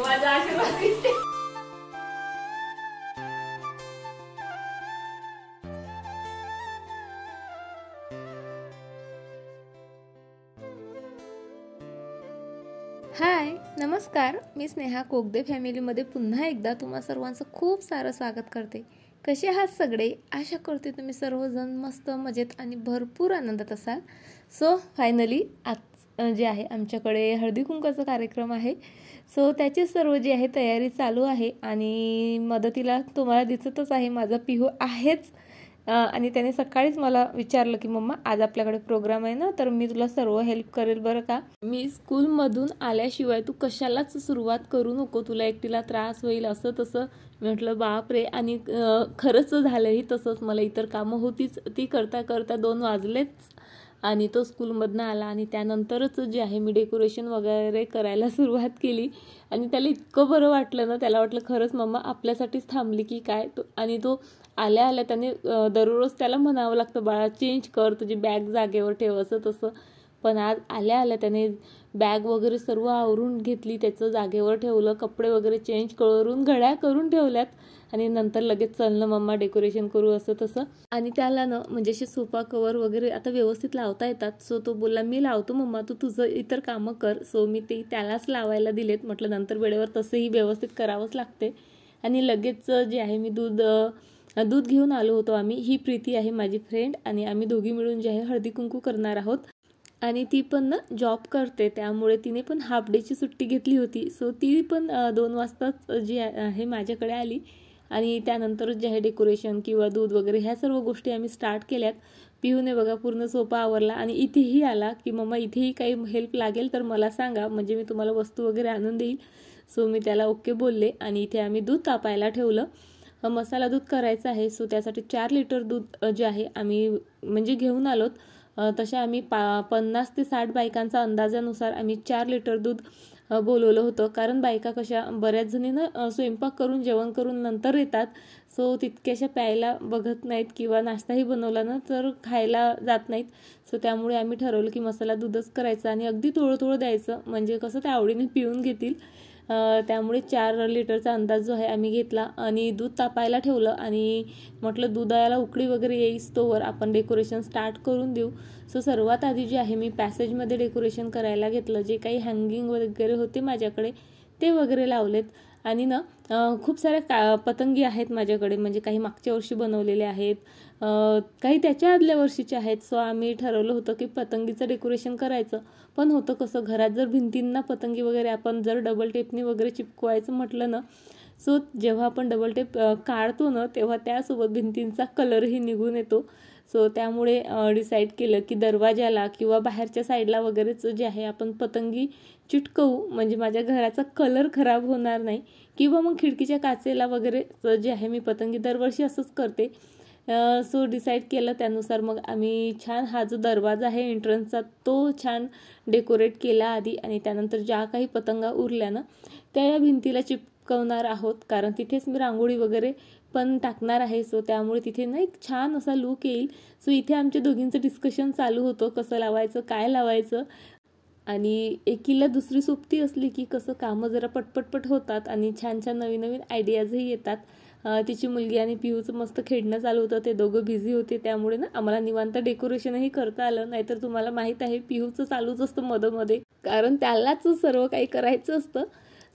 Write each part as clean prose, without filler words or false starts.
माझा आशीर्वाद. हाय, नमस्कार. मी स्नेहा कोगदे फॅमिलीमध्ये पुन्हा एकदा तुम्हा सर्वांचं खूप सारं स्वागत करते. कसे आहात सगळे? आशा करते तुम्ही सर्वजण मस्त मजेत आणि भरपूर आनंदात असाल. सो फायनली आज जे आहे आमच्याकडे हळदी कुंकवाचा कार्यक्रम आहे. सो त्याची सर्व जी आहे तयारी चालू आहे आणि मदतीला तुम्हाला दिसतच आहे माझा पिहू आहेच. आणि त्याने सकाळीच मला विचारलं की मम्मा आज आपल्याकडे प्रोग्राम आहे ना, तर मी तुला सर्व हेल्प करेल बरं का. मी स्कूलमधून आल्याशिवाय तू कशालाच सुरुवात करू नको, तुला एकटीला त्रास होईल असं तसं. म्हटलं बाप रे. आणि खरंच झालंही तसंच. मला इतर कामं होतीच, ती करता करता 2 वाजलेच आणि तो स्कूलमधनं आला आणि त्यानंतरच जे आहे मी डेकोरेशन वगैरे करायला सुरुवात केली. आणि त्याला इतकं बरं वाटलं ना, त्याला वाटलं खरंच मम्मा आपल्यासाठीच थांबली की काय. आणि तो आल्या आल्या त्याने दररोज त्याला म्हणावं लागतं बाळा चेंज कर, तुझी बॅग जागेवर ठेव असं तसं. पण आज आल्या आल्या त्याने बॅग वगैरे सर्व आवरून घेतली, त्याचं जागेवर ठेवलं, कपडे वगैरे चेंज करून घड्या करून ठेवल्यात आणि नंतर लगेच चल मम्मा डेकोरेशन करू असं तसं. आणि त्याला ना म्हणजे असे सोफा कवर वगैरे आता व्यवस्थित लावता येतात. सो तो बोलला मी लावतो मम्मा, तू तुझं इतर कामं कर. सो मी ते त्यालाच लावायला दिलेत. म्हटलं नंतर वेळेवर तसंही व्यवस्थित करावंच लागते. आणि लगेच जे आहे मी दूध घेऊन आलो होतो आम्ही. ही प्रीती आहे माझी फ्रेंड आणि आम्ही दोघी मिळून जे आहे हळदी कुंकू करणार आहोत. आणि ती पण ना जॉब करते, त्यामुळे तिने पण हाफ डेची सुट्टी घेतली होती. सो ती पण 2 वाजता जी आहे माझ्याकडे आली आणि त्यानंतरच जे आहे डेकोरेशन किंवा दूध वगैरे ह्या सर्व गोष्टी आम्ही स्टार्ट केल्यात. पिहूने बघा पूर्ण सोफा आवरला आणि इथेही आला की मम्मा इथेही काही हेल्प लागेल तर मला सांगा, म्हणजे मी तुम्हाला वस्तू वगैरे आणून देईल. सो मी त्याला ओके बोलले आणि इथे आम्ही दूध तापायला ठेवलं. मसाला दूध करायचं आहे. सो त्यासाठी 4 लिटर दूध जे आहे आम्ही म्हणजे घेऊन आलोत. तशा आम्ही 50 ते 60 बायकांचा अंदाजानुसार आम्ही 4 लिटर दूध बोलवलं होतं. कारण बायका कशा बऱ्याच जणी ना स्वयंपाक करून जेवण करून नंतर येतात. सो तितक्याशा प्यायला बघत नाहीत किंवा नाश्ताही बनवला ना तर खायला जात नाहीत. सो त्यामुळे आम्ही ठरवलं की मसाला दूधच करायचं आणि अगदी थोडं थोडं द्यायचं, म्हणजे कसं त्या आवडीने पिऊन घेतील. त्यामुळे 4 लिटरचा अंदाज जो आहे आम्ही घेतला आणि दूध तापायला ठेवलं आणि म्हटलं दुधाला उकळी वगैरे येईस तोवर आपण डेकोरेशन स्टार्ट करून देऊ. सो सर्वात आधी जे आहे मी पॅसेजमध्ये डेकोरेशन करायला घेतलं. जे काही हँगिंग वगैरे होते माझ्याकडे ते वगैरे लावलेत. आणि ना खूप साऱ्या पतंगी आहेत माझ्याकडे, म्हणजे काही मागच्या वर्षी बनवलेले आहेत, काही त्याच्या आदल्या वर्षीचे आहेत. सो आम्ही ठरवलं होतं की पतंगीचं डेकोरेशन करायचं. पण होतं कसं, घरात जर भिंतींना पतंगी वगैरे आपण जर डबल टेपनी वगैरे चिपकवायचं म्हटलं ना, सो जेव्हा आपण डबल टेप काढतो ना तेव्हा त्यासोबत भिंतींचा कलरही निघून येतो. सो त्यामुळे डिसाईड केलं की दरवाजाला किंवा बाहेरच्या साईडला वगैरेच जे आहे आपण पतंगी चिटकवू, म्हणजे माझ्या घराचा कलर खराब होणार नाही. किंवा मग खिडकीच्या काचेला वगैरे जे आहे मी पतंगी दरवर्षी असंच करते. सो डिसाईड केलं. त्यानुसार मग आम्ही छान हा जो दरवाजा आहे एंट्रन्सचा तो छान डेकोरेट केला आधी आणि त्यानंतर ज्या काही पतंगा उरल्या ना त्या या भिंतीला चिपकवणार आहोत. कारण तिथेच मी रांगोळी वगैरे पण टाकणार आहे. सो त्यामुळे तिथे ना एक छान असा लुक येईल. सो इथे आमच्या दोघींचं डिस्कशन चालू होतं कसं लावायचं काय लावायचं. आणि एकीला दुसरी सोबती असली की कसं कामं जरा पटपटपट होतात आणि छान छान नवीन नवीन आयडियाजही येतात. तिची मुलगी आणि पिहूचं मस्त खेळणं चालू होतं, ते दोघं बिझी होते. त्यामुळे ना आम्हाला निवांत डेकोरेशनही करता आलं. नाहीतर तुम्हाला माहीत आहे पिहूचं चालूच असतं मधोमध्ये, कारण त्यालाच सर्व काही करायचं असतं.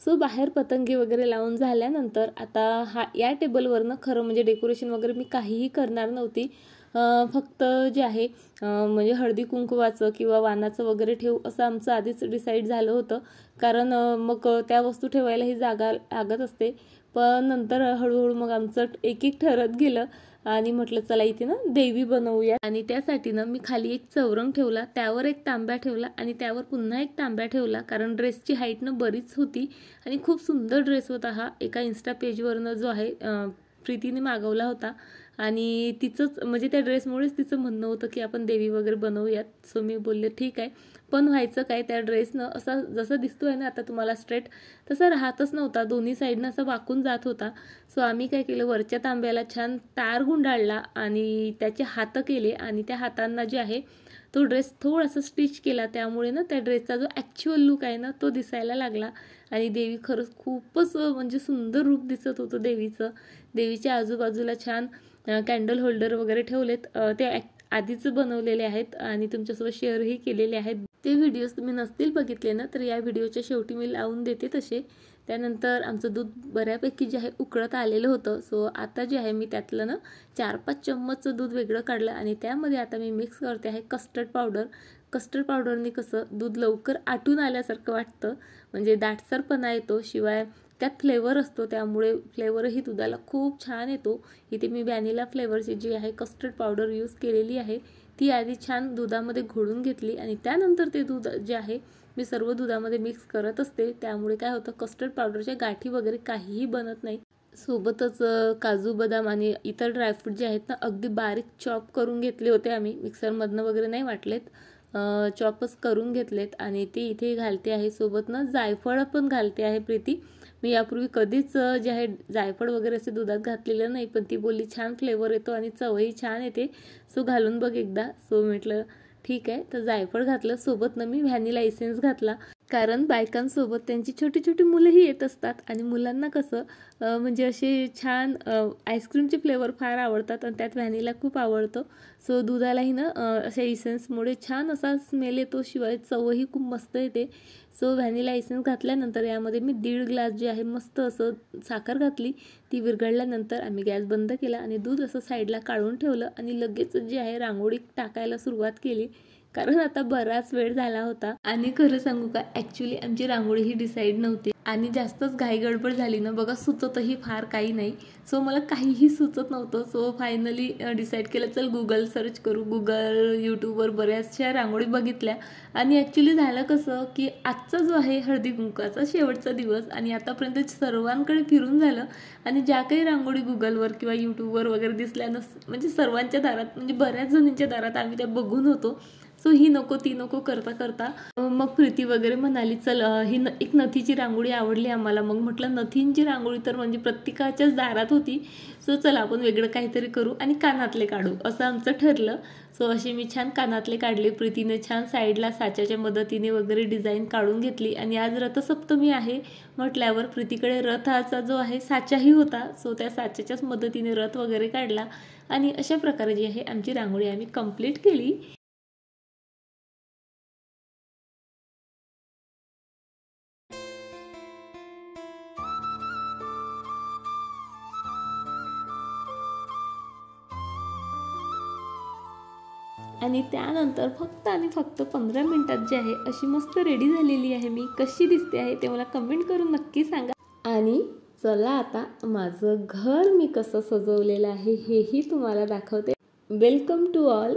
सो बाहेर पतंगी वगैरे लावून झाल्यानंतर आता या टेबलवरनं खरं म्हणजे डेकोरेशन वगैरे मी काहीही करणार नव्हती. फक्त जे आहे म्हणजे हळदी कुंकवाचं किंवा वाणाचं वगैरे ठेवू असं आमचं आधीच डिसाईड झालं होतं. कारण मग त्या वस्तू ठेवायला ही जागा लागत असते. पण नंतर हळूहळू मग आमचं एक एक ठरत गेलं आणि म्हटलं चला इथे ना देवी बनवूया. आणि त्यासाठी ना मी खाली एक चौरंग ठेवला, त्यावर एक तांब्या ठेवला आणि त्यावर पुन्हा एक तांब्या ठेवला. कारण ड्रेसची हाईट ना बरीच होती आणि खूप सुंदर ड्रेस होता हा. एका इन्स्टा पेजवरनं जो आहे प्रीतीने मागवला होता आणि तिचंच म्हणजे त्या ड्रेसमुळेच तिचं म्हणणं होतं की आपण देवी वगैरे बनवूयात. सो मी बोलले ठीक आहे, पण व्हायचं काय, त्या ड्रेसनं असा जसं दिसतोय ना आता तुम्हाला स्ट्रेट, तसा राहतच नव्हता, दोन्ही साईडनं असं वाकून जात होता. सो आम्ही काय केलं, वरच्या तांब्याला छान तार गुंडाळला आणि त्याचे हात केले आणि त्या हातांना जे आहे तो ड्रेस थोडासा स्टिच केला, त्यामुळे ना त्या ड्रेसचा जो ॲक्च्युअल लुक आहे ना तो दिसायला लागला. आणि देवी खरंच खूपच म्हणजे सुंदर रूप दिसत होतं देवीचं. देवीच्या आजूबाजूला छान कॅन्डल होल्डर वगैरे ठेवलेत, ते आधीच बनवलेले आहेत आणि तुमच्यासोबत शेअरही केलेले आहेत. ते व्हिडिओज तुम्ही नसतील बघितले ना तर या व्हिडिओच्या शेवटी मी लावून देते तसे. त्यानंतर आमचं दूध बऱ्यापैकी जे आहे उकळत आलेलं होतं. सो आता जे आहे मी त्यातलं ना 4-5 चम्मचचं दूध वेगळं काढलं आणि त्यामध्ये आता मी मिक्स करते आहे कस्टर्ड पावडर. कस्टर्ड पावडरने कसं दूध लवकर आटून आल्यासारखं वाटतं, म्हणजे दाटसरपणा येतो, शिवाय त्यात फ्लेवर असतो, त्यामुळे फ्लेवरही दुधाला खूप छान येतो. इथे मी व्हॅनिला फ्लेवरची जी आहे कस्टर्ड पावडर यूज केलेली आहे. ती आधी छान दुधामध्ये घोळून घेतली आणि त्यानंतर ते दूध जे आहे मी सर्व दुधामध्ये मिक्स करत असते. त्यामुळे काय होतं, कस्टर्ड पावडरच्या गाठी वगैरे काहीही बनत नाही. सोबतच काजू बदाम आणि इतर ड्रायफ्रूट जे आहेत ना अगदी बारीक चॉप करून घेतले होते आम्ही, मिक्सरमधनं वगैरे नाही वाटलेत, चॉपच करून घेतलेत आणि ते इथे घालते आहे. सोबत ना जायफळ पण घालते आहे प्रीती. मी यापूर्वी कधीच जे आहे जायफळ वगैरे असे दुधात घातलेलं नाही, पण ती बोलली छान फ्लेवर येतो आणि चवही छान येते, सो घालून बघ एकदा. सो म्हटलं ठीक आहे, तर जायफळ घातलं. सोबत ना मी व्हॅनिला एसेन्स घातला, कारण बायकांसोबत त्यांची छोटी छोटी मुलंही येत असतात आणि मुलांना कसं म्हणजे असे छान आईस्क्रीमचे फ्लेवर फार आवडतात आणि त्यात व्हॅनिला खूप आवडतं. सो दुधालाही ना अशा इसेन्समुळे छान असा स्मेल येतो, शिवाय चवही खूप मस्त येते. सो व्हॅनिला एसेन्स घातल्यानंतर यामध्ये मी 1.5 ग्लास जे आहे मस्त असं साखर घातली. ती विरघळल्यानंतर आम्ही गॅस बंद केला आणि दूध असं साईडला काढून ठेवलं आणि लगेच जे आहे रांगोळी टाकायला सुरुवात केली, कारण आता बराच वेळ झाला होता. आणि खरं सांगू का, ॲक्च्युली आमची रांगोळी ही डिसाईड नव्हती आणि जास्तच घाई गडबड झाली ना बघा, सुचतही फार काही नाही. सो मला काहीही सुचत नव्हतं. सो फायनली डिसाईड केलं, चल गुगल सर्च करू. गुगल, यूट्यूबवर बऱ्याचशा रांगोळी बघितल्या आणि ॲक्च्युली झालं कसं की आजचा जो आहे हळदी कुंकाचा शेवटचा दिवस आणि आतापर्यंत सर्वांकडे फिरून झालं आणि ज्या काही रांगोळी गुगलवर किंवा यूट्यूबवर वगैरे दिसल्या म्हणजे सर्वांच्या दारात, म्हणजे बऱ्याच जणींच्या दारात आम्ही त्या बघून होतो. सो ही नको ती नको करता करता मग प्रीती वगैरे म्हणाली, चल ही एक नथीची रांगोळी आवडली आम्हाला. मग म्हटलं नथींची रांगोळी तर म्हणजे प्रत्येकाच्याच दारात होती, सो चला आपण वेगळं काहीतरी करू आणि कानातले काढू, असं आमचं ठरलं. सो असे मी छान कानातले काढले. प्रीतीने छान साईडला साच्याच्या मदतीने वगैरे डिझाईन काढून घेतली आणि आज रथसप्तमी आहे म्हटल्यावर प्रीतीकडे रथाचा जो आहे साचाही होता. सो त्या साच्याच्याच मदतीने रथ वगैरे काढला आणि अशा प्रकारे जी आहे आमची रांगोळी आम्ही कंप्लीट केली. आणि त्यानंतर फक्त आणि फक्त 15 मिनिटात जे आहे अशी मस्त रेडी झालेली आहे मी. कशी दिसते आहे ते मला कमेंट करून नक्की सांगा. आणि चला आता माझं घर मी कसं सजवलेलं आहे हेही तुम्हाला दाखवते. Welcome to all.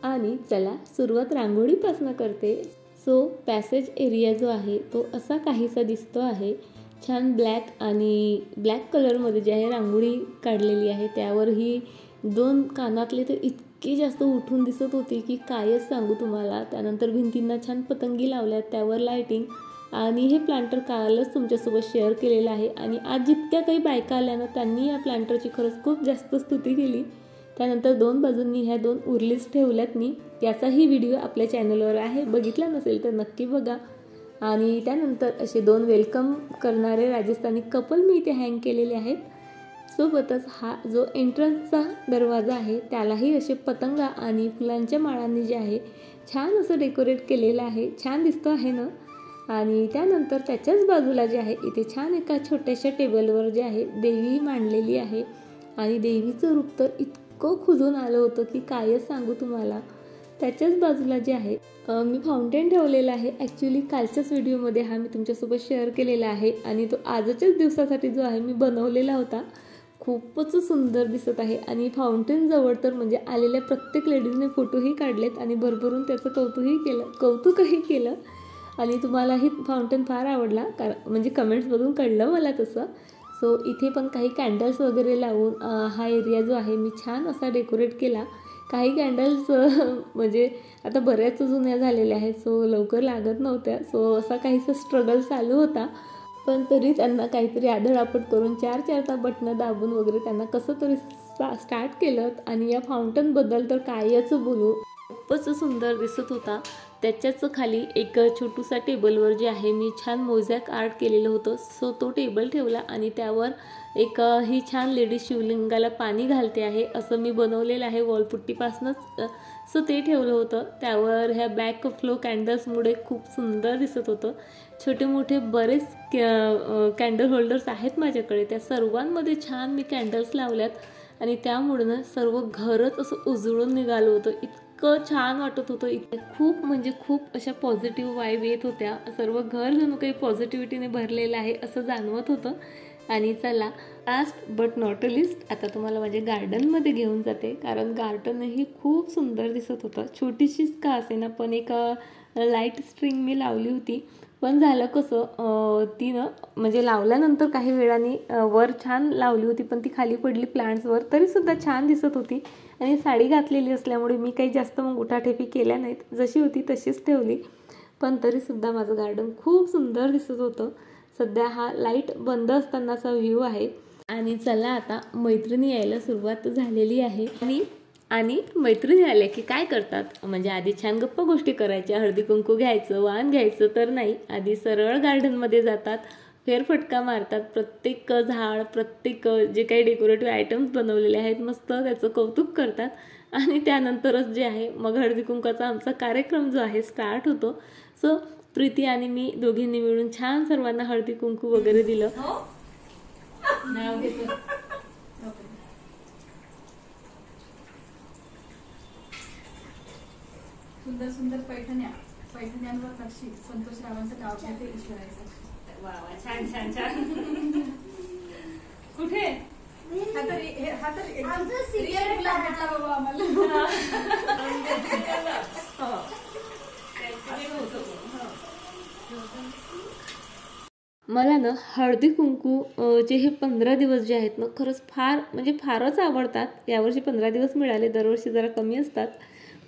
आणि चला सुरुवात रांगोळीपासून करते. सो पॅसेज एरिया जो आहे तो असा काहीसा दिसतो आहे. छान ब्लॅक आणि ब्लॅक कलरमध्ये जे आहे रांगोळी काढलेली आहे. त्यावर ही 2 कानातले तर इतकी जास्त उठून दिसत होती की कायच सांगू तुम्हाला. त्यानंतर भिंतींना छान पतंगी लावल्यात, त्यावर लायटिंग. आणि हे प्लांटर कालच तुमच्यासोबत शेअर केलेलं आहे आणि आज जितक्या काही बायका आल्या ना त्यांनी या प्लांटरची खरंच खूप जास्त स्तुती केली. त्यानंतर 2 बाजूंनी ह्या 2 उरलीच ठेवल्यात मी. याचाही व्हिडिओ आपल्या चॅनलवर आहे, बघितला नसेल तर नक्की बघा. आणि त्यानंतर असे 2 वेलकम करणारे राजस्थानी कपल मी इथे हँग केलेले आहेत. सोबतच हा जो एंट्रन्सचा दरवाजा आहे त्यालाही असे पतंगा आणि फुलांच्या माळांनी जे आहे छान असं डेकोरेट केलेलं आहे. छान दिसतो आहे ना. आणि त्यानंतर त्याच्याच बाजूला जे आहे इथे छान एका छोट्याशा टेबलवर जे आहे देवी मांडलेली आहे आणि देवीचं रूप तर इतकं खुलून आलं होतं की कायच सांगू तुम्हाला. त्याच्याच बाजूला जे आहे मी फाउंटेन ठेवलेला आहे. ॲक्च्युली कालच्याच व्हिडिओमध्ये हा मी तुमच्यासोबत शेअर केलेला आहे आणि तो आजच्याच दिवसासाठी जो आहे मी बनवलेला होता. खूपच सुंदर दिसत आहे आणि फाउंटेन जवळ तर म्हणजे आलेल्या प्रत्येक लेडीजने फोटोही काढलेत आणि भरभरून त्याचं कौतुकही केलं. आणि तुम्हालाही फाउंटेन फार आवडला, म्हणजे कमेंट्समधून कळलं मला तसं. सो इथे पण काही कॅन्डल्स वगैरे लावून हा एरिया जो आहे मी छान असा डेकोरेट केला. काही कॅन्डल्स म्हणजे आता बऱ्याच जुन्या झालेल्या आहेत, सो लवकर लागत नव्हत्या. सो असा काहीसा स्ट्रगल चालू होता, पण तरी त्यांना काहीतरी आदळआपट करून 4-4 बटणं दाबून वगैरे त्यांना कसं तरी स्टार्ट केलं. आणि या फाउंटनबद्दल तर कायच बोलू, खूपच सुंदर दिसत होता. त्याच्याच खाली एक छोटूसा टेबलवर जे आहे मी छान मोझॅक आर्ट केलेलं होतं. सो तो टेबल ठेवला आणि त्यावर एक ही छान लेडीज शिवलिंगाला पाणी घालते आहे असं मी बनवलेलं आहे वॉलपुट्टीपासूनच. सो ते ठेवलं होतं. त्यावर ह्या बॅक फ्लो कॅन्डल्समुळे खूप सुंदर दिसत होतं. छोटे मोठे बरेच कॅन्डल होल्डर्स आहेत माझ्याकडे, त्या सर्वांमध्ये छान मी कॅन्डल्स लावल्यात आणि त्यामुळे ना सर्व घरच असं उजळून निघालं होतं. इतकं छान वाटत होतं, खूप म्हणजे खूप अशा पॉझिटिव्ह वाईब येत होत्या. सर्व घर जणू काही पॉझिटिव्हिटीने भरलेलं आहे असं जाणवत होतं. आणि चला लास्ट बट नॉट लिस्ट आता तुम्हाला माझ्या गार्डनमध्ये घेऊन जाते, कारण गार्डनही खूप सुंदर दिसत होतं. छोटीशीच का असेना पण एक लाईट स्ट्रिंग मी लावली होती. पण झालं कसं, तिनं म्हणजे लावल्यानंतर काही वेळाने वर छान लावली होती, पण ती खाली पडली प्लांट्सवर, तरीसुद्धा छान दिसत होती. आणि साडी घातलेली असल्यामुळे मी काही जास्त मग उठाठेपी केल्या नाहीत, जशी होती तशीच ठेवली. पण तरीसुद्धा माझं गार्डन खूप सुंदर दिसत होतं. सध्या हा लाईट बंद असतानाचा व्ह्यू आहे. आणि चला आता मैत्रिणी यायला सुरुवात झालेली आहे. आणि मैत्रिणी आल्या की काय करतात, म्हणजे आधी छान गप्पा गोष्टी करायच्या, हळदी कुंकू घ्यायचं, वाण घ्यायचं, तर नाही, आधी सरळ गार्डनमध्ये जातात, फेरफटका मारतात. प्रत्येक झाड, प्रत्येक जे काही डेकोरेटिव्ह आयटम्स बनवलेले आहेत मस्त त्याचं कौतुक करतात. आणि त्यानंतरच जे आहे मग हळदी कुंकाचा आमचा कार्यक्रम जो आहे स्टार्ट होतो. सो प्रीती आणि मी दोघींनी मिळून छान सर्वांना हळदी कुंकू वगैरे दिलं. सुंदर सुंदर पैठण्यांवर नक्षी संतोष रावांचं नाव घेते ईश्वराचं. वा वा, छान छान छान. कुठे हा तर एकदम रिअल गुलाब भेटला बाबा आम्हाला. मला ना हळदी कुंकू जे हे 15 दिवस जे आहेत ना खरंच फारच आवडतात. यावर्षी 15 दिवस मिळाले, दरवर्षी जरा कमी असतात,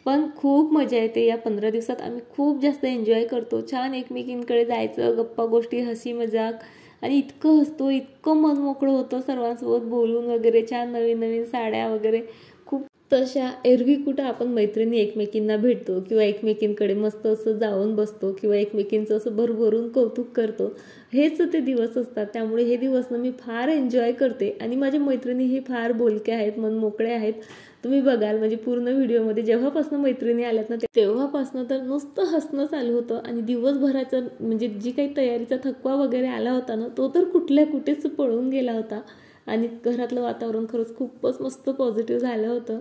पण खूप मजा येते. या 15 दिवसात आम्ही खूप जास्त एन्जॉय करतो. छान एकमेकींकडे जायचं, गप्पा गोष्टी, हसी मजाक, आणि इतकं हसतो, इतकं मन मोकळं होतं सर्वांसोबत बोलून वगैरे. छान नवीन नवीन साड्या वगैरे, खूप तशा एरवी कुठं आपण मैत्रिणी एकमेकींना भेटतो किंवा एकमेकींकडे मस्त असं जाऊन बसतो किंवा एकमेकींचं असं भरभरून कौतुक करतो. हेच ते दिवस असतात. त्यामुळे हे दिवस ना मी फार एन्जॉय करते. आणि माझ्या मैत्रिणीही फार बोलक्या आहेत, मन मोकळे आहेत. तुम्ही बघाल म्हणजे पूर्ण व्हिडिओमध्ये जेव्हापासून मैत्रिणी आल्यात ना तेव्हापासून तर नुसतं हसणं चालू होतं. आणि दिवसभराचं म्हणजे जी काही तयारीचा थकवा वगैरे आला होता ना तो तर कुठेच पळून गेला होता. आणि घरातलं वातावरण खरंच खूपच मस्त पॉझिटिव्ह झालं होतं.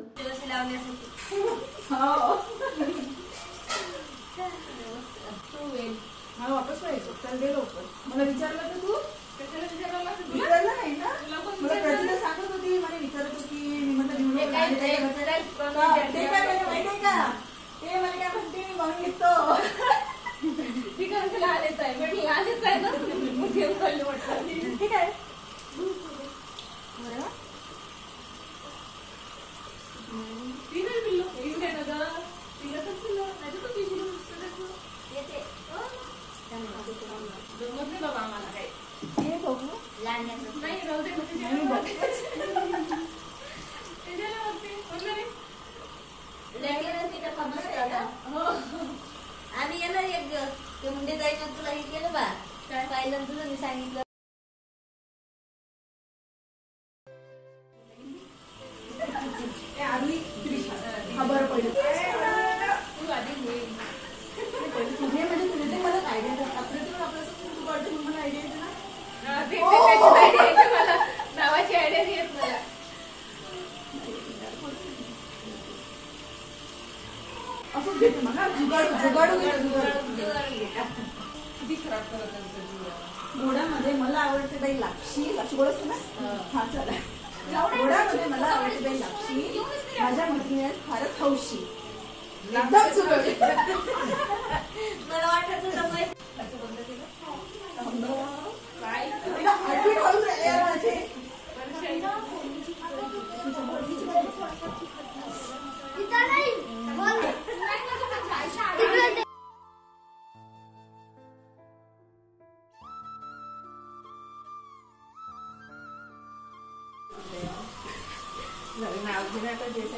वापस व्हायचं तर दे लवकर. मला विचारलं तर तू विचारलं नाही ना. मला प्रतिभा सांगत होती, मला विचारत होती. मी म्हटलं ते काय माहितीये का, ते मला काय म्हणते मी म्हणून घेतो. ठीक आहे, लहानच आहे पण लहानच आहे ना, घेऊन कळलं म्हटलं. ठीक आहे. ती नाही पिल्लो येऊ दे ना ग, तिला तर पिल्लो नाही तर पिशवी येते. जमत नाही बाबा आम्हाला काय. हे बघू नाही राहू दे आम्ही येणार एक दिवस. ते मुंडे जायचं तुला हे केलं बा, काय पाहिलं तुझं मी सांगितलं. बरं पडलं तू आधी तुझे म्हणजे तुझे मला आयडिया आपलं मला आयडिया येते ना. मला नावाची आयडिया नाही येत मला. असंच घेते मला जुगाडू किती खराब करत घोड्यामध्ये मला आवडते बाई लापशी गोड असते ना. हा चला, घोड्यामध्ये मला आवडते बाई लापशी, माझ्या मैत्रिणी फारच हौशी. एकदम सुरळीत. मला वाटत होतं काय नाव घेणार तर देत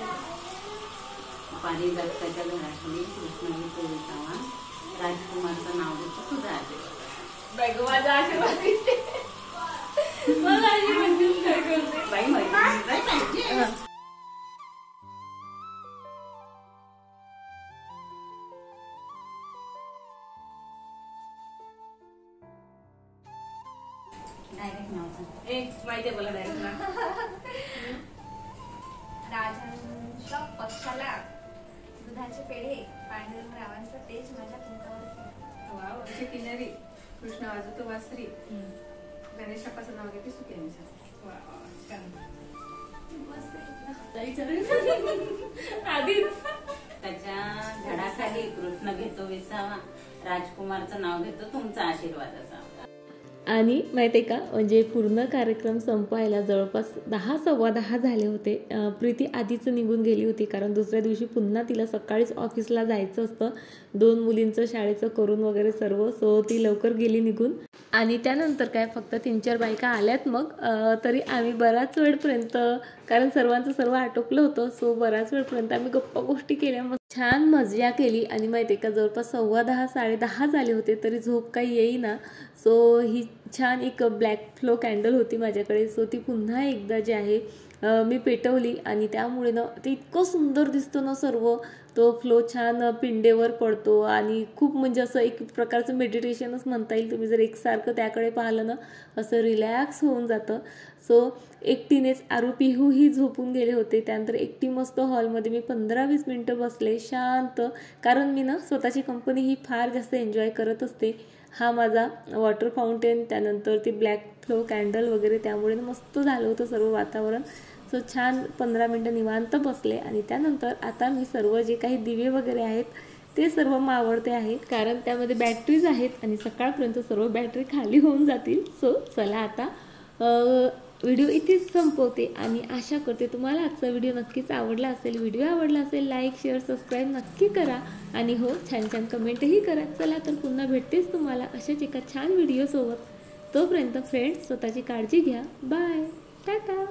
पारिजातकाच्या घराखाली कृष्णाजी कवितावा राजकुमारचं नाव घेतो तुझा आशीर्वाद. माझा आशीर्वाद मला आशीर्वाद काय करते बाई माहिती डायरेक्ट नाव एक माहिती आहे बोला डायरेक्ट ना. राजांच्या पक्षाला दुधाचे पेढे पांडुरंगरावांचं तेज माझ्या कुंकावर. वा वर्षी किनारी कृष्ण वाजवतो वासरी गणेशापाचं नाव घेते सुकेनीचं. वा वा छान. आधीच त्याच्या झाडाखाली कृष्ण घेतो विसावा राजकुमारचं नाव घेतो तुमचा आशीर्वाद असावा. आणि माहिती आहे का म्हणजे पूर्ण कार्यक्रम संपवायला जवळपास 10:15 झाले होते. प्रीती आधीच निघून गेली होती कारण दुसऱ्या दिवशी पुन्हा तिला सकाळीच ऑफिसला जायचं असतं. 2 मुलींचं शाळेचं करून वगैरे सर्व. सो ती लवकर गेली निघून. आणि त्यानंतर काय फक्त 3-4 बायका आल्यात मग. तरी आम्ही बराच वेळपर्यंत कारण सर्वांचं सर्व आटोपलं होतं. सो बराच वेळपर्यंत आम्ही गप्पा गोष्टी केल्या, मग छान मजा केली. आणि माहिती आहे का जवळपास 10:15 10:30 झाले होते तरी झोप काही येईना. सो ही छान एक ब्लॅक फ्लो कॅन्डल होती माझ्याकडे. सो ती पुन्हा एकदा जी आहे मी पेटवली आणि त्यामुळे ना ते इतकं सुंदर दिसतं ना सर्व. तो फ्लो छान पिंडेवर पडतो आणि खूप म्हणजे असं एक प्रकारचं मेडिटेशनच म्हणता येईल. तुम्ही जर एकसारखं त्याकडे पाहिलं ना असं रिलॅक्स होऊन जातं. सो एकटीनेच आरू पिहूही झोपून गेले होते. त्यानंतर एकटी मस्त हॉलमध्ये मी 15-20 मिनटं बसले शांत. कारण मी ना स्वतःची कंपनी ही फार जास्त एन्जॉय करत असते. हा माझा वॉटर फाउंटेन त्यानंतर ती ब्लॅक फ्लो कॅन्डल वगैरे त्यामुळे मस्त झालं होतं सर्व वातावरण. सो छान 15 मिनटं निवांत बसले आणि त्यानंतर आता मी सर्व जे काही दिवे वगैरे आहेत ते सर्व मावळते आहेत कारण त्यामध्ये बॅटरीज आहेत आणि सकाळपर्यंत सर्व बॅटरी खाली होऊन जातील. सो चला आता व्हिडिओ इथेच संपवते आणि आशा करते तुम्हाला आजचा व्हिडिओ नक्कीच आवडला असेल. व्हिडिओ आवडला असेल लाईक शेअर सबस्क्राईब नक्की करा आणि हो छान छान कमेंटही करा. चला तर पुन्हा भेटतेच तुम्हाला अशाच एका छान व्हिडिओसोबत. तोपर्यंत फ्रेंड्स स्वतःची काळजी घ्या. बाय टाटा.